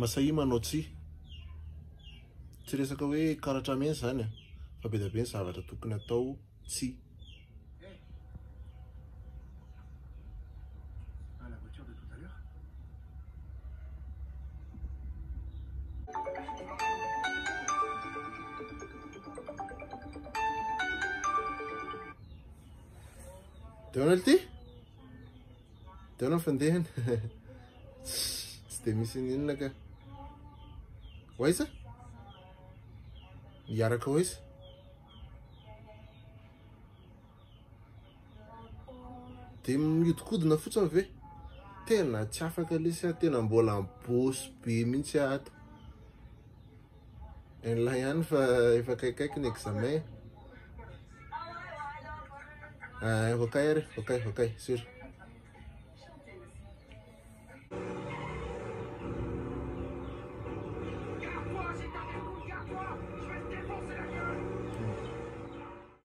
Masahia manao tsy resaka hoe karatra mihitsy zany fa be dia be ny zavatra tokony atao tsy. Deona ty? Deona fandehany? Tsy dia misy inona ka. Hoaiza? Miaraka hoaiza? Dia miodikodina fotsiny ve? Tena tsy afaka lesy aho, tena mbola bôsy be mihitsy aho ato. En'la ihany fa efa akaikaiky ny examen. Voakay ary, voakay, sûr.